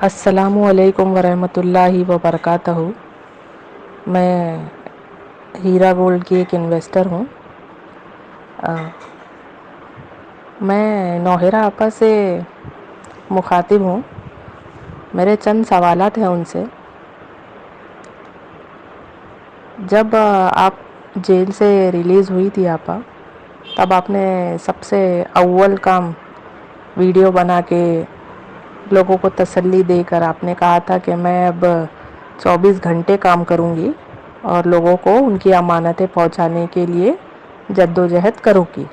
अस्सलामुअलैकुम वरहमतुल्लाहि वबरकातहू। मैं हीरा गोल्ड की एक इन्वेस्टर हूँ। मैं नौहिरा आपा से मुखातिब हूँ। मेरे चंद सवालात हैं उनसे। जब आप जेल से रिलीज़ हुई थी आपा, तब आपने सबसे अव्वल काम वीडियो बना के लोगों को तसल्ली देकर आपने कहा था कि मैं अब 24 घंटे काम करूँगी और लोगों को उनकी अमानतें पहुँचाने के लिए जद्दोजहद करूँगी।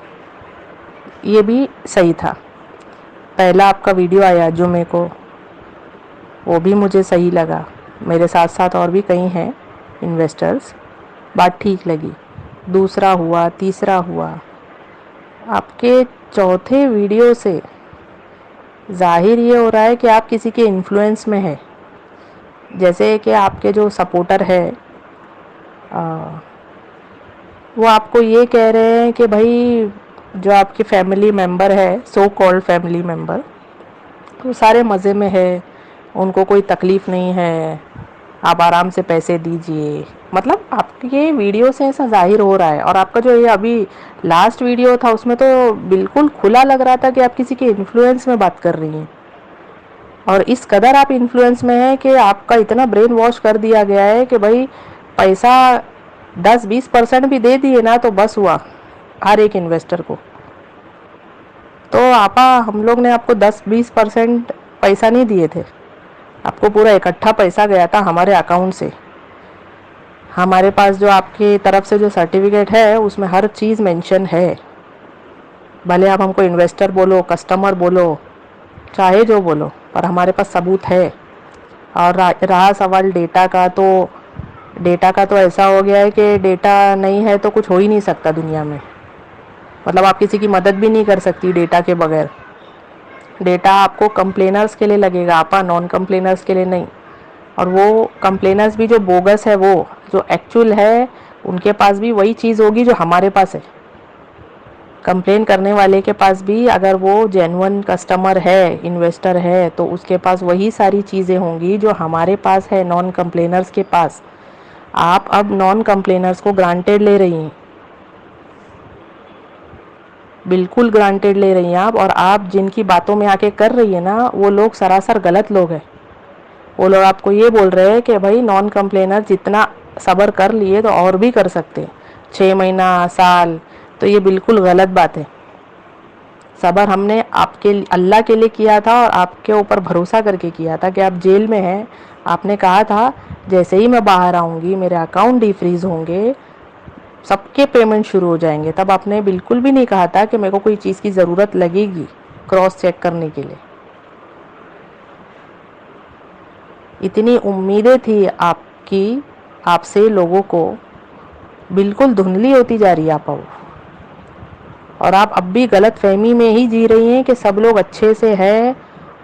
ये भी सही था। पहला आपका वीडियो आया जुमे को, वो भी मुझे सही लगा। मेरे साथ साथ और भी कई हैं इन्वेस्टर्स, बात ठीक लगी। दूसरा हुआ, तीसरा हुआ। आपके चौथे वीडियो से ज़ाहिर ये हो रहा है कि आप किसी के इन्फ्लुएंस में हैं। जैसे कि आपके जो सपोर्टर है वो आपको ये कह रहे हैं कि भाई जो आपके फैमिली मेम्बर है, सो कॉल्ड फैमिली मेम्बर, वो सारे मज़े में है, उनको कोई तकलीफ़ नहीं है, आप आराम से पैसे दीजिए। मतलब आपके वीडियो से ऐसा ज़ाहिर हो रहा है। और आपका जो ये अभी लास्ट वीडियो था उसमें तो बिल्कुल खुला लग रहा था कि आप किसी के इन्फ्लुएंस में बात कर रही हैं। और इस कदर आप इन्फ्लुएंस में हैं कि आपका इतना ब्रेन वॉश कर दिया गया है कि भाई पैसा 10-20% भी दे दिए ना तो बस हुआ हर एक इन्वेस्टर को। तो आपा हम लोग ने आपको 10-20% पैसा नहीं दिए थे, आपको पूरा इकट्ठा पैसा गया था हमारे अकाउंट से। हमारे पास जो आपकी तरफ से जो सर्टिफिकेट है उसमें हर चीज़ मेंशन है। भले आप हमको इन्वेस्टर बोलो, कस्टमर बोलो, चाहे जो बोलो, पर हमारे पास सबूत है। और रहा सवाल डेटा का, तो डेटा का तो ऐसा हो गया है कि डेटा नहीं है तो कुछ हो ही नहीं सकता दुनिया में। मतलब आप किसी की मदद भी नहीं कर सकती डेटा के बगैर। डेटा आपको कंप्लेनर्स के लिए लगेगा आपा, नॉन कंप्लेनर्स के लिए नहीं। और वो कंप्लेनर्स भी जो बोगस है, वो जो एक्चुअल है, उनके पास भी वही चीज़ होगी जो हमारे पास है। कंप्लेन करने वाले के पास भी अगर वो जेन्युइन कस्टमर है, इन्वेस्टर है, तो उसके पास वही सारी चीज़ें होंगी जो हमारे पास है, नॉन कंप्लेनर्स के पास। आप अब नॉन कंप्लेनर्स को ग्रांटेड ले रही हैं, बिल्कुल ग्रांटेड ले रही हैं आप। और आप जिनकी बातों में आके कर रही है ना, वो लोग सरासर गलत लोग हैं। वो लोग आपको ये बोल रहे हैं कि भाई नॉन कंप्लेनर जितना सब्र कर लिए तो और भी कर सकते, 6 महीना, साल। तो ये बिल्कुल गलत बात है। सब्र हमने आपके अल्लाह के लिए किया था और आपके ऊपर भरोसा करके किया था कि आप जेल में हैं। आपने कहा था जैसे ही मैं बाहर आऊँगी मेरे अकाउंट डिफ्रीज़ होंगे, सबके पेमेंट शुरू हो जाएंगे। तब आपने बिल्कुल भी नहीं कहा था कि मेरे को कोई चीज़ की ज़रूरत लगेगी क्रॉस चेक करने के लिए। इतनी उम्मीदें थी आपकी, आपसे लोगों को, बिल्कुल धुंधली होती जा रही है आप। और आप अब भी गलत फहमी में ही जी रही हैं कि सब लोग अच्छे से हैं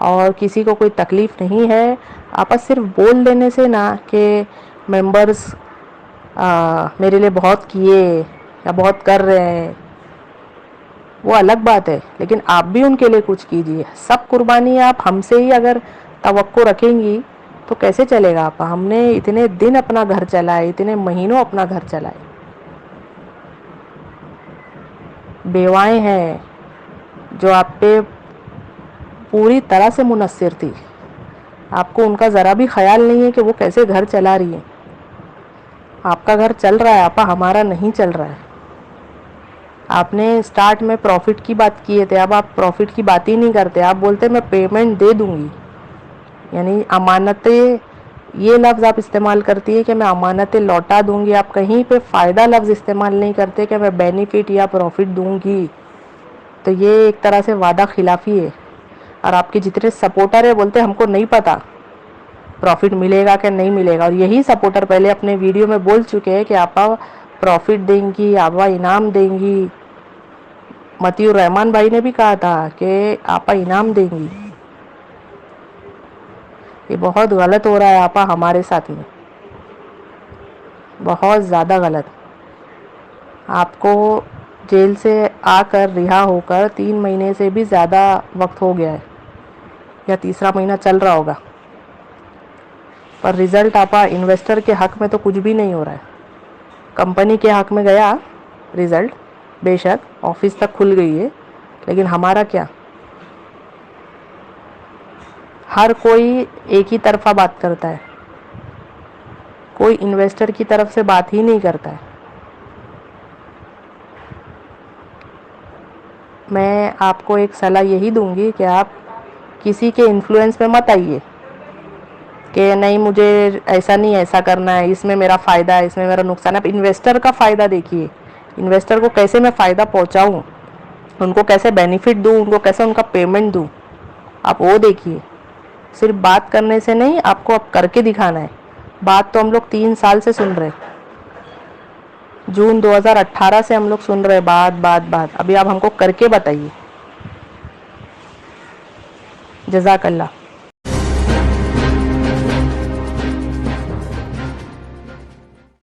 और किसी को कोई तकलीफ़ नहीं है। आप सिर्फ बोल देने से ना कि मेंबर्स मेरे लिए बहुत किए या बहुत कर रहे हैं, वो अलग बात है, लेकिन आप भी उनके लिए कुछ कीजिए। सब कुर्बानी आप हमसे ही अगर तवक्को रखेंगी तो कैसे चलेगा आप। हमने इतने दिन अपना घर चलाए, इतने महीनों अपना घर चलाए। बेवाएं हैं जो आप पे पूरी तरह से मुनस्सिर थी, आपको उनका ज़रा भी ख्याल नहीं है कि वो कैसे घर चला रही है। आपका घर चल रहा है आपा, हमारा नहीं चल रहा है। आपने स्टार्ट में प्रॉफिट की बात किए थे, अब आप प्रॉफिट की बात ही नहीं करते। आप बोलते मैं पेमेंट दे दूंगी, यानी अमानतें, ये लफ्ज़ आप इस्तेमाल करती है कि मैं अमानतें लौटा दूंगी। आप कहीं पे फ़ायदा लफ्ज़ इस्तेमाल नहीं करते कि मैं बेनिफिट या प्रॉफिट दूंगी। तो ये एक तरह से वादा खिलाफ़ी है। और आपके जितने सपोर्टर है बोलते हमको नहीं पता प्रॉफिट मिलेगा कि नहीं मिलेगा। और यही सपोर्टर पहले अपने वीडियो में बोल चुके हैं कि आपा प्रॉफिट देंगी, आपा इनाम देंगी। मतीउर रहमान भाई ने भी कहा था कि आपा इनाम देंगी। ये बहुत गलत हो रहा है आपा हमारे साथ में, बहुत ज़्यादा गलत। आपको जेल से आकर रिहा होकर 3 महीने से भी ज़्यादा वक्त हो गया है, या तीसरा महीना चल रहा होगा। पर रिज़ल्ट आपा इन्वेस्टर के हक में तो कुछ भी नहीं हो रहा है। कंपनी के हक में गया रिज़ल्ट, बेशक ऑफिस तक खुल गई है, लेकिन हमारा क्या? हर कोई एक ही तरफा बात करता है, कोई इन्वेस्टर की तरफ से बात ही नहीं करता है। मैं आपको एक सलाह यही दूंगी कि आप किसी के इन्फ्लुएंस में मत आइए कि नहीं मुझे ऐसा नहीं ऐसा करना है, इसमें मेरा फ़ायदा है, इसमें मेरा नुकसान है। आप इन्वेस्टर का फ़ायदा देखिए, इन्वेस्टर को कैसे मैं फ़ायदा पहुंचाऊं, उनको कैसे बेनिफिट दूं, उनको कैसे उनका पेमेंट दूं, आप वो देखिए। सिर्फ बात करने से नहीं, आपको अब करके दिखाना है। बात तो हम लोग 3 साल से सुन रहे, जून 2018 से हम लोग सुन रहे बात बात बात। अभी आप हमको करके बताइए। जज़ाकल्लाह।